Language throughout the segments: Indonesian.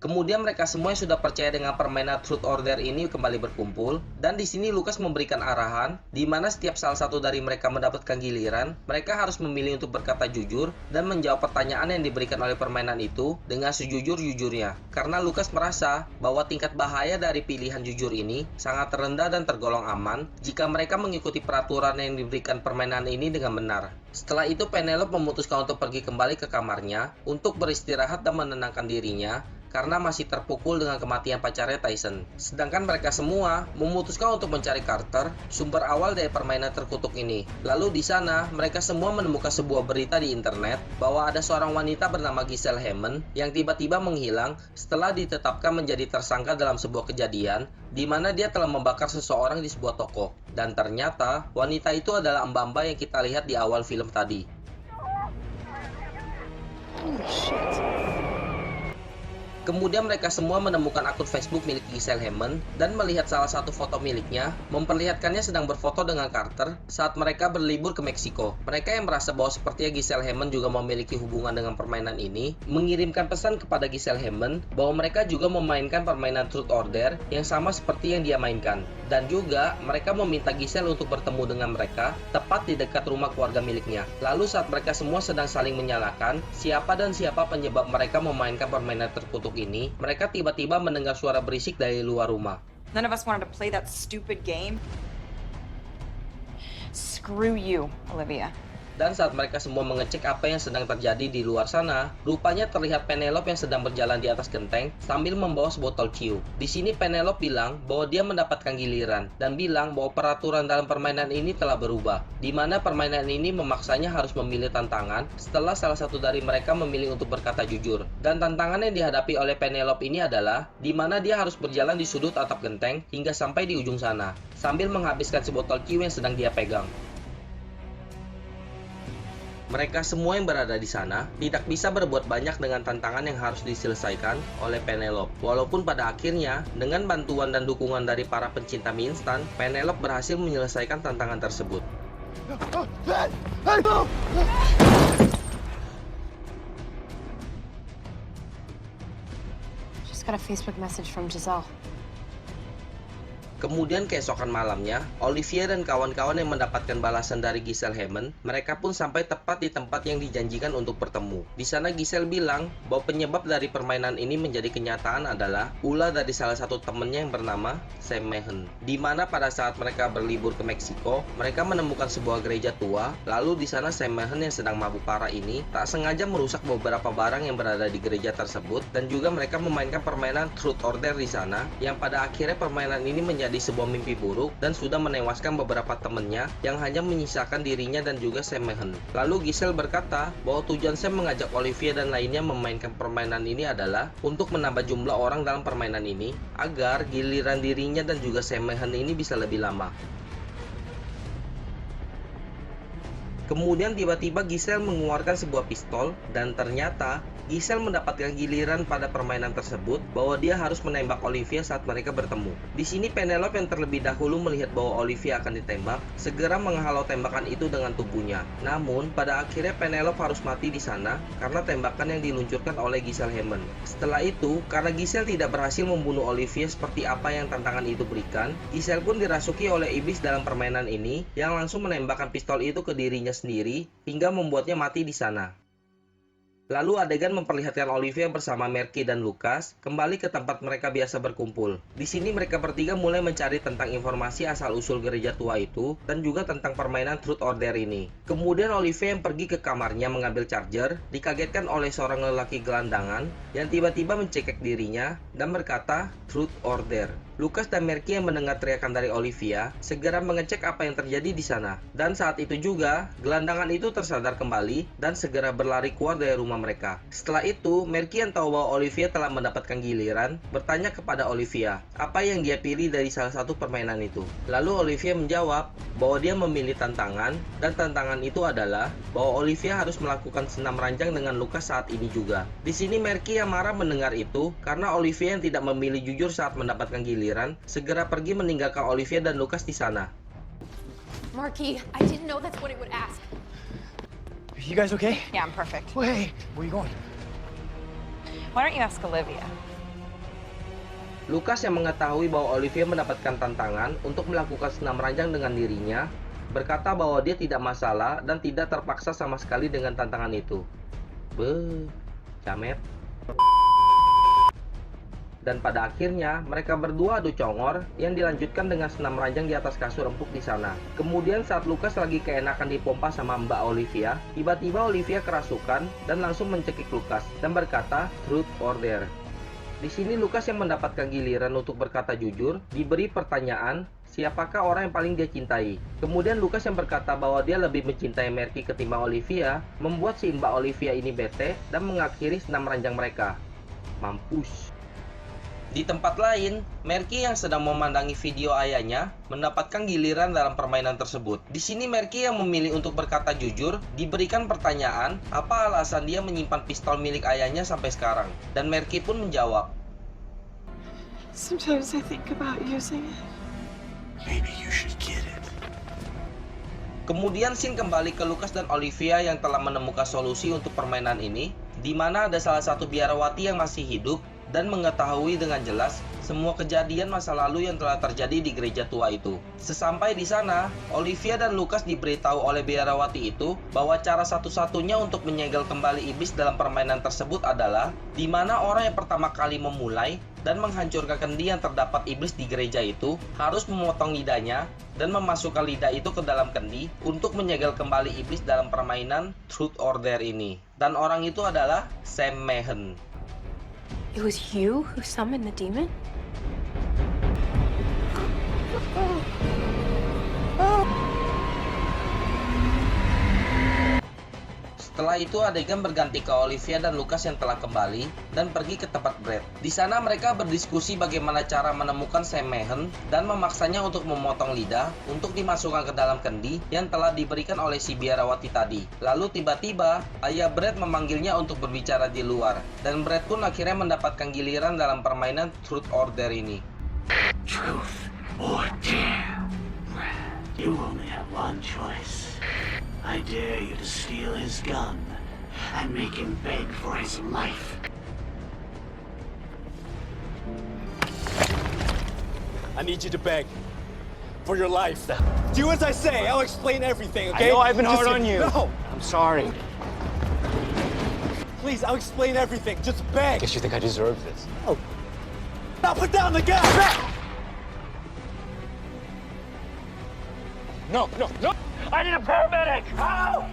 Kemudian mereka semua yang sudah percaya dengan permainan Truth or Dare ini kembali berkumpul, dan di sini Lucas memberikan arahan di mana setiap salah satu dari mereka mendapatkan giliran, mereka harus memilih untuk berkata jujur dan menjawab pertanyaan yang diberikan oleh permainan itu dengan sejujur-jujurnya. Karena Lucas merasa bahwa tingkat bahaya dari pilihan jujur ini sangat rendah dan tergolong aman jika mereka mengikuti peraturan yang diberikan permainan ini dengan benar. Setelah itu Penelope memutuskan untuk pergi kembali ke kamarnya untuk beristirahat dan menenangkan dirinya karena masih terpukul dengan kematian pacarnya Tyson. Sedangkan mereka semua memutuskan untuk mencari Carter, sumber awal dari permainan terkutuk ini. Lalu di sana, mereka semua menemukan sebuah berita di internet bahwa ada seorang wanita bernama Giselle Hammond yang tiba-tiba menghilang setelah ditetapkan menjadi tersangka dalam sebuah kejadian di mana dia telah membakar seseorang di sebuah toko. Dan ternyata, wanita itu adalah mbak-mbak yang kita lihat di awal film tadi. Oh, shit. Kemudian mereka semua menemukan akun Facebook milik Giselle Hammond dan melihat salah satu foto miliknya memperlihatkannya sedang berfoto dengan Carter saat mereka berlibur ke Meksiko. Mereka yang merasa bahwa sepertinya Giselle Hammond juga memiliki hubungan dengan permainan ini mengirimkan pesan kepada Giselle Hammond bahwa mereka juga memainkan permainan Truth or Dare yang sama seperti yang dia mainkan. Dan juga mereka meminta Giselle untuk bertemu dengan mereka tepat di dekat rumah keluarga miliknya. Lalu saat mereka semua sedang saling menyalahkan siapa dan siapa penyebab mereka memainkan permainan terkutuk ini, mereka tiba-tiba mendengar suara berisik dari luar rumah. None of us wanted to play that stupid game. Screw you, Olivia. Dan saat mereka semua mengecek apa yang sedang terjadi di luar sana, rupanya terlihat Penelope yang sedang berjalan di atas genteng sambil membawa sebotol Q. Di sini Penelope bilang bahwa dia mendapatkan giliran dan bilang bahwa peraturan dalam permainan ini telah berubah, di mana permainan ini memaksanya harus memilih tantangan setelah salah satu dari mereka memilih untuk berkata jujur. Dan tantangan yang dihadapi oleh Penelope ini adalah di mana dia harus berjalan di sudut atap genteng hingga sampai di ujung sana, sambil menghabiskan sebotol Q yang sedang dia pegang. Mereka semua yang berada di sana tidak bisa berbuat banyak dengan tantangan yang harus diselesaikan oleh Penelope. Walaupun pada akhirnya, dengan bantuan dan dukungan dari para pencinta mie instan, Penelope berhasil menyelesaikan tantangan tersebut. Just got a Facebook message from Giselle. Kemudian keesokan malamnya, Olivia dan kawan-kawan yang mendapatkan balasan dari Giselle Hammond, mereka pun sampai tepat di tempat yang dijanjikan untuk bertemu. Di sana Giselle bilang bahwa penyebab dari permainan ini menjadi kenyataan adalah ulah dari salah satu temannya yang bernama Sam Mahon. Di mana pada saat mereka berlibur ke Meksiko, mereka menemukan sebuah gereja tua, lalu di sana Sam Mahon yang sedang mabuk parah ini tak sengaja merusak beberapa barang yang berada di gereja tersebut, dan juga mereka memainkan permainan Truth or Dare di sana, yang pada akhirnya permainan ini menjadi sebuah mimpi buruk dan sudah menewaskan beberapa temannya yang hanya menyisakan dirinya dan juga Sam Mahon. Lalu Giselle berkata bahwa tujuan Sam mengajak Olivia dan lainnya memainkan permainan ini adalah untuk menambah jumlah orang dalam permainan ini agar giliran dirinya dan juga Sam Mahon ini bisa lebih lama. Kemudian tiba-tiba Giselle mengeluarkan sebuah pistol dan ternyata Giselle mendapatkan giliran pada permainan tersebut bahwa dia harus menembak Olivia saat mereka bertemu. Di sini Penelope yang terlebih dahulu melihat bahwa Olivia akan ditembak, segera menghalau tembakan itu dengan tubuhnya. Namun, pada akhirnya Penelope harus mati di sana karena tembakan yang diluncurkan oleh Giselle Hammond. Setelah itu, karena Giselle tidak berhasil membunuh Olivia seperti apa yang tantangan itu berikan, Giselle pun dirasuki oleh iblis dalam permainan ini yang langsung menembakkan pistol itu ke dirinya sendiri hingga membuatnya mati di sana. Lalu adegan memperlihatkan Olivia bersama Merky dan Lucas kembali ke tempat mereka biasa berkumpul. Di sini mereka bertiga mulai mencari tentang informasi asal-usul gereja tua itu dan juga tentang permainan Truth or Dare ini. Kemudian Olivia yang pergi ke kamarnya mengambil charger dikagetkan oleh seorang lelaki gelandangan yang tiba-tiba mencekik dirinya dan berkata Truth or Dare. Lucas dan Merky yang mendengar teriakan dari Olivia segera mengecek apa yang terjadi di sana. Dan saat itu juga, gelandangan itu tersadar kembali dan segera berlari keluar dari rumah mereka. Setelah itu, Merky yang tahu bahwa Olivia telah mendapatkan giliran bertanya kepada Olivia apa yang dia pilih dari salah satu permainan itu. Lalu Olivia menjawab bahwa dia memilih tantangan, dan tantangan itu adalah bahwa Olivia harus melakukan senam ranjang dengan Lucas saat ini juga. Di sini Merky yang marah mendengar itu karena Olivia yang tidak memilih jujur saat mendapatkan giliran segera pergi meninggalkan Olivia dan Lucas di sana. Marky, I didn't know that's what it would ask. You guys okay? Yeah, I'm perfect. Wait, where are you going? Why don't you ask Olivia? Lucas yang mengetahui bahwa Olivia mendapatkan tantangan untuk melakukan senam ranjang dengan dirinya, berkata bahwa dia tidak masalah dan tidak terpaksa sama sekali dengan tantangan itu. Jamet. Dan pada akhirnya, mereka berdua adu congor yang dilanjutkan dengan senam ranjang di atas kasur empuk di sana. Kemudian saat Lucas lagi keenakan dipompa sama Mbak Olivia, tiba-tiba Olivia kerasukan dan langsung mencekik Lucas dan berkata, "Truth or dare." Di sini Lucas yang mendapatkan giliran untuk berkata jujur, diberi pertanyaan, siapakah orang yang paling dia cintai? Kemudian Lucas yang berkata bahwa dia lebih mencintai Marky ketimbang Olivia, membuat si Mbak Olivia ini bete dan mengakhiri senam ranjang mereka. Mampus. Di tempat lain, Marky yang sedang memandangi video ayahnya mendapatkan giliran dalam permainan tersebut. Di sini Marky yang memilih untuk berkata jujur diberikan pertanyaan apa alasan dia menyimpan pistol milik ayahnya sampai sekarang. Dan Marky pun menjawab, Sometimes I think about using it. Maybe you should get it. Kemudian scene kembali ke Lucas dan Olivia yang telah menemukan solusi untuk permainan ini, di mana ada salah satu biarawati yang masih hidup dan mengetahui dengan jelas semua kejadian masa lalu yang telah terjadi di gereja tua itu. Sesampai di sana, Olivia dan Lucas diberitahu oleh biarawati itu bahwa cara satu-satunya untuk menyegel kembali iblis dalam permainan tersebut adalah di mana orang yang pertama kali memulai dan menghancurkan kendi yang terdapat iblis di gereja itu harus memotong lidahnya dan memasukkan lidah itu ke dalam kendi untuk menyegel kembali iblis dalam permainan Truth or Dare ini. Dan orang itu adalah Sam Mahan. It was you who summoned the demon? Setelah itu adegan berganti ke Olivia dan Lucas yang telah kembali dan pergi ke tempat Brad. Di sana mereka berdiskusi bagaimana cara menemukan Sam Mahan dan memaksanya untuk memotong lidah untuk dimasukkan ke dalam kendi yang telah diberikan oleh si biarawati tadi. Lalu tiba-tiba ayah Brad memanggilnya untuk berbicara di luar dan Brad pun akhirnya mendapatkan giliran dalam permainan Truth or Dare ini. Truth or dare. You only have one choice. I dare you to steal his gun and make him beg for his life. I need you to beg for your life. Do as I say. I'll explain everything, okay? I know I've been hard Just- on you. No! I'm sorry. Please, I'll explain everything. Just beg. Guess you think I deserve this. Now put down the gun! No, no, no! I need a paramedic! Help!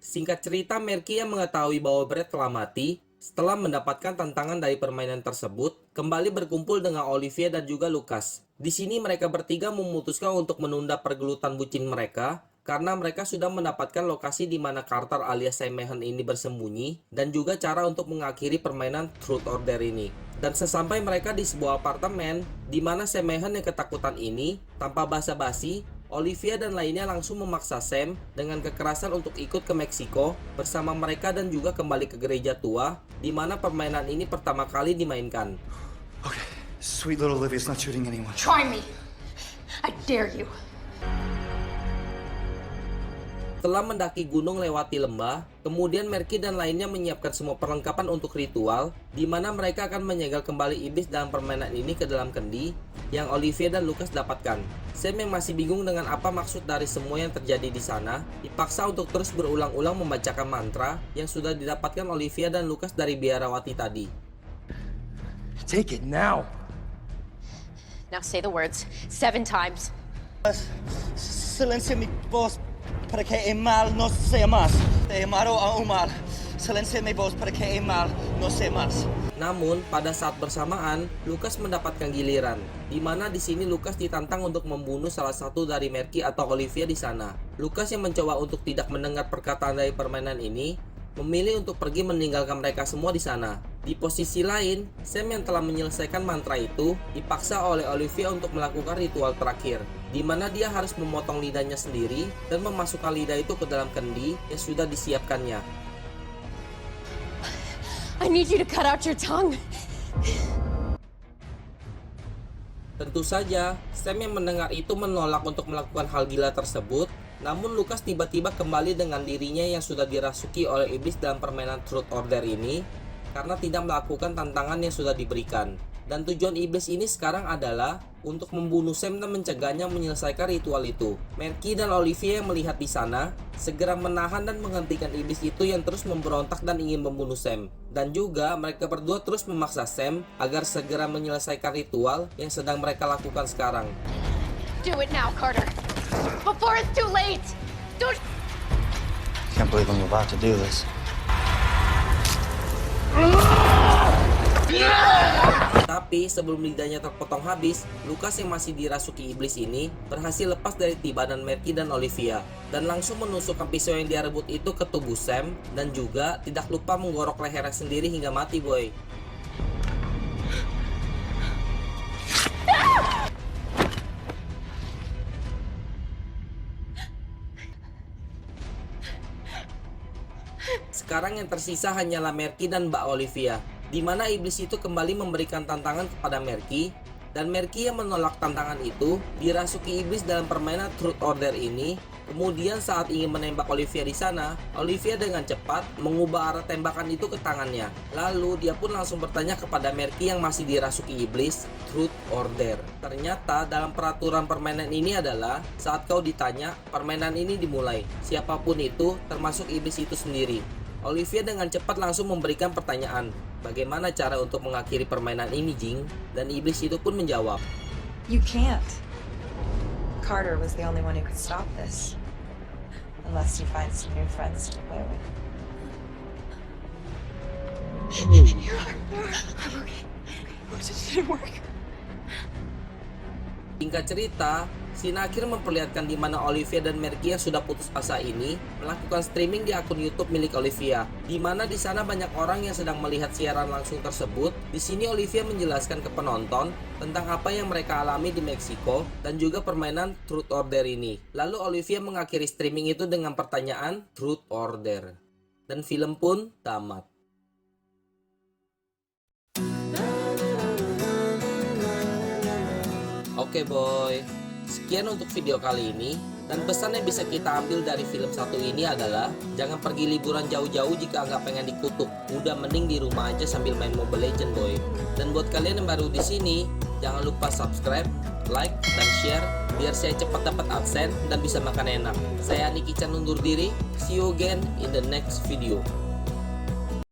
Singkat cerita, Marky yang mengetahui bahwa Brad telah mati setelah mendapatkan tantangan dari permainan tersebut, kembali berkumpul dengan Olivia dan juga Lucas. Di sini mereka bertiga memutuskan untuk menunda pergelutan bucin mereka karena mereka sudah mendapatkan lokasi di mana Carter alias Sam Mahan ini bersembunyi dan juga cara untuk mengakhiri permainan Truth or Dare ini. Dan sesampai mereka di sebuah apartemen di mana Sam Mahan yang ketakutan ini, tanpa basa-basi, Olivia dan lainnya langsung memaksa Sam dengan kekerasan untuk ikut ke Meksiko bersama mereka dan juga kembali ke gereja tua di mana permainan ini pertama kali dimainkan. Okay, sweet little Olivia's not shooting anyone. Try me. I dare you. Setelah mendaki gunung lewati lembah, kemudian Marky dan lainnya menyiapkan semua perlengkapan untuk ritual, di mana mereka akan menyegel kembali iblis dalam permainan ini ke dalam kendi yang Olivia dan Lucas dapatkan. Sam yang masih bingung dengan apa maksud dari semua yang terjadi di sana, dipaksa untuk terus berulang-ulang membacakan mantra yang sudah didapatkan Olivia dan Lucas dari biarawati tadi. Take it now. Now say the words 7 times. Silencio mi voz para que el mal no sea más. Te llamaron a un mal. Silencio mi voz para que el mal no sea más. Namun, pada saat bersamaan, Lucas mendapatkan giliran, di mana di sini Lucas ditantang untuk membunuh salah satu dari Marky atau Olivia di sana. Lucas yang mencoba untuk tidak mendengar perkataan dari permainan ini, memilih untuk pergi meninggalkan mereka semua di sana. Di posisi lain, Sam yang telah menyelesaikan mantra itu dipaksa oleh Olivia untuk melakukan ritual terakhir, di mana dia harus memotong lidahnya sendiri dan memasukkan lidah itu ke dalam kendi yang sudah disiapkannya. I need you to cut out your tongue. Tentu saja, Sam yang mendengar itu menolak untuk melakukan hal gila tersebut. Namun Lucas tiba-tiba kembali dengan dirinya yang sudah dirasuki oleh iblis dalam permainan Truth or Dare ini karena tidak melakukan tantangan yang sudah diberikan. Dan tujuan iblis ini sekarang adalah untuk membunuh Sam dan mencegahnya menyelesaikan ritual itu. Marky dan Olivia yang melihat di sana segera menahan dan menghentikan iblis itu yang terus memberontak dan ingin membunuh Sam. Dan juga mereka berdua terus memaksa Sam agar segera menyelesaikan ritual yang sedang mereka lakukan sekarang. Do it now, Carter. Before it's too late. Don't. Can't believe I'm about to do this. Tapi sebelum lidahnya terpotong habis, Lucas yang masih dirasuki iblis ini berhasil lepas dari tibanan Marky dan Olivia dan langsung menusukkan pisau yang dia rebut itu ke tubuh Sam dan juga tidak lupa menggorok lehernya sendiri hingga mati, boy. Sekarang yang tersisa hanyalah Marky dan Mbak Olivia, di mana iblis itu kembali memberikan tantangan kepada Marky, dan Marky yang menolak tantangan itu dirasuki iblis dalam permainan Truth Order ini. Kemudian saat ingin menembak Olivia di sana, Olivia dengan cepat mengubah arah tembakan itu ke tangannya. Lalu dia pun langsung bertanya kepada Marky yang masih dirasuki iblis, Truth Order. Ternyata dalam peraturan permainan ini adalah saat kau ditanya, permainan ini dimulai. Siapapun itu, termasuk iblis itu sendiri. Olivia dengan cepat langsung memberikan pertanyaan, bagaimana cara untuk mengakhiri permainan ini, Jing? Dan iblis itu pun menjawab, You can't. Carter was the only one who could stop this. Unless you find some new friends to play with. It didn't work. Singkat cerita, scene akhir memperlihatkan di mana Olivia dan Marky yang sudah putus asa ini melakukan streaming di akun YouTube milik Olivia, di mana di sana banyak orang yang sedang melihat siaran langsung tersebut. Di sini Olivia menjelaskan ke penonton tentang apa yang mereka alami di Meksiko dan juga permainan Truth Order ini. Lalu Olivia mengakhiri streaming itu dengan pertanyaan Truth Order. Dan film pun tamat. Oke boy, sekian untuk video kali ini. Dan pesan yang bisa kita ambil dari film satu ini adalah jangan pergi liburan jauh-jauh jika nggak pengen dikutuk. Udah mending di rumah aja sambil main Mobile Legends, boy. Dan buat kalian yang baru di sini, jangan lupa subscribe, like, dan share biar saya cepat dapat AdSense dan bisa makan enak. Saya Niki Chan undur diri. See you again in the next video.